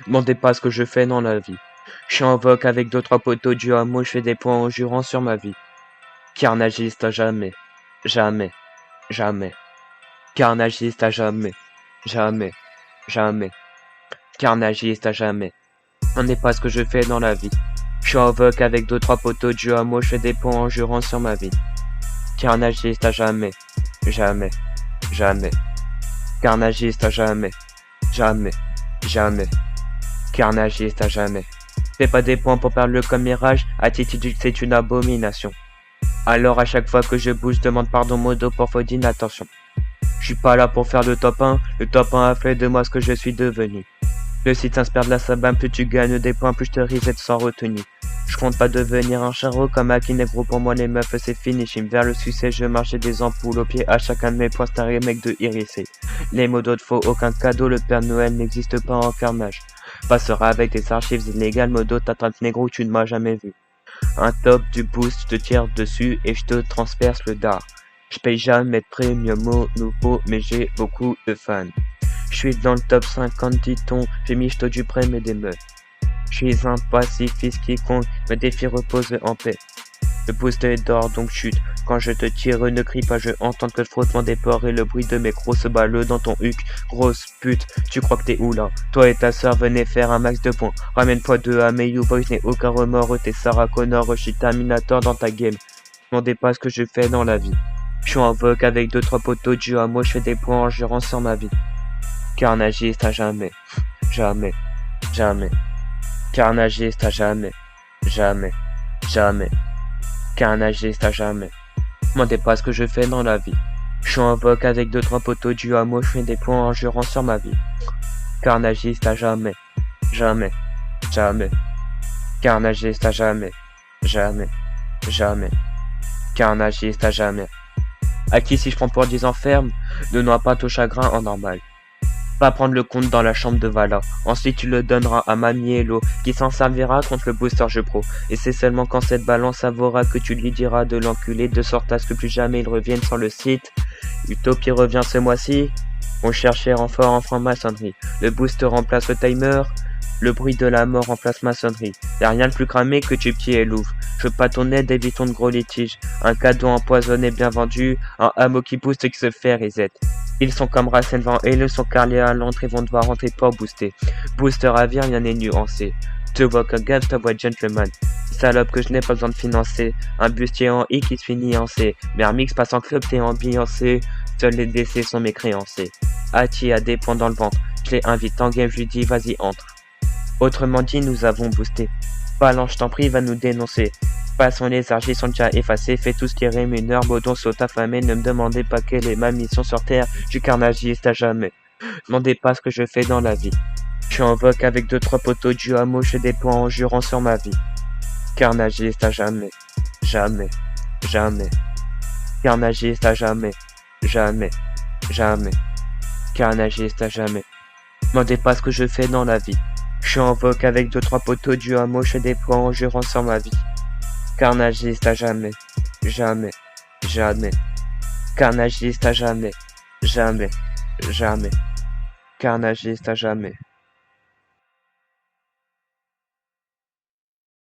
Demandez pas ce que je fais dans la vie. Je suis en vogue avec deux trois poteaux du hameau, je fais des points en jurant sur ma vie. Carnagiste à jamais, jamais, jamais. Carnagiste à jamais, jamais, jamais. Carnagiste à jamais. On n'est pas ce que je fais dans la vie. Je suis en vogue avec deux trois poteaux du hameau, je fais des points en jurant sur ma vie. Carnagiste à jamais, jamais, jamais. Carnagiste à jamais, jamais, jamais. Carnagiste à jamais. Fais pas des points pour perdre le commérage, attitude c'est une abomination. Alors à chaque fois que je bouge, demande pardon modo pour faute d'inattention. Je suis pas là pour faire le top 1 a fait de moi ce que je suis devenu. Le site s'inspire de la sabam, plus tu gagnes des points, plus je te reset sans retenue. Je compte pas devenir un charreau comme Akinebro, pour moi les meufs c'est fini, chim vers le succès, je marchais des ampoules au pied à chacun de mes points, staré mec de irisé. Les mots d'autres faux, aucun cadeau, le Père Noël n'existe pas en carnage. Passera avec des archives illégales, modo t'attrape négro, tu ne m'as jamais vu. Un top, du boost, je te tire dessus et je te transperce le dard. Je paye jamais de premium au nouveau, mais j'ai beaucoup de fans. Je suis dans le top 50 dit-on, j'ai mis j'to du prêt mais des meufs. Je suis un pacifiste quiconque, mes défis reposent en paix. Le booster dort donc chute, quand je te tire ne crie pas, je entends que le frottement des porcs et le bruit de mes grosses balles dans ton huc. Grosse pute, tu crois que t'es où là? Toi et ta sœur venez faire un max de points, ramène-toi deux à mes boys, n'ai aucun remords, t'es Sarah Connor, je suis Terminator dans ta game. Demandez pas ce que je fais dans la vie. Je suis en vogue avec deux trois poteaux du hameau, je fais des points en jurant sur ma vie. Carnagiste à jamais, jamais, jamais. Carnagiste à jamais, jamais, jamais. Carnagiste à jamais. Demandez pas ce que je fais dans la vie. Je suis en vogue avec deux trois poteaux du hameau, je fais des points en jurant sur ma vie. Carnagiste à jamais, jamais, jamais. Carnagiste à jamais, jamais, jamais. Carnagiste à jamais. À qui si je prends pour 10 enfermes, ne noie pas ton chagrin en normal. Pas prendre le compte dans la chambre de Vala. Ensuite tu le donneras à Mamiello, qui s'en servira contre le booster jeu pro. Et c'est seulement quand cette balance savoura que tu lui diras de l'enculer, de sorte à ce que plus jamais il revienne sur le site. Utopie revient ce mois-ci. On cherchait renfort en franc-maçonnerie. Le booster remplace le timer. Le bruit de la mort remplace maçonnerie. Y'a rien de plus cramé que tu pieds et Louvre. Je veux pas ton aide, évitons de gros litiges. Un cadeau empoisonné bien vendu. Un hameau qui booste qui se fait reset. Ils sont comme Racine Van et le sont carlés à l'entrée, vont devoir rentrer pour booster. Booster à vie, rien n'est nuancé. Te vois qu'un gars, te vois gentleman. Salope que je n'ai pas besoin de financer. Un bustier en I qui se finit en C. Mermix passe en club, t'es ambiancé. Seuls les décès sont mes créanciers. Ati a des points dans le ventre. Je les invite en game, je lui dis vas-y entre. Autrement dit, nous avons boosté. Balance, je t'en prie, va nous dénoncer. Passons, les argiles sont déjà effacés. Fais tout ce qui rémunère, Baudon saute affamé. Ne me demandez pas quelle est ma mission sur terre. Je suis carnagiste à jamais. Demandez pas ce que je fais dans la vie. Je suis en vogue avec deux trois poteaux du hameau. Je fais des points en jurant sur ma vie. Carnagiste à jamais. Jamais. Jamais. Carnagiste à jamais. Jamais. Jamais. Carnagiste à jamais. Demandez pas ce que je fais dans la vie. Je suis en vogue avec deux trois poteaux du hameau, je fais des points en jurant sur ma vie. Carnagiste à jamais, jamais, jamais. Carnagiste à jamais, jamais, jamais. Carnagiste à jamais.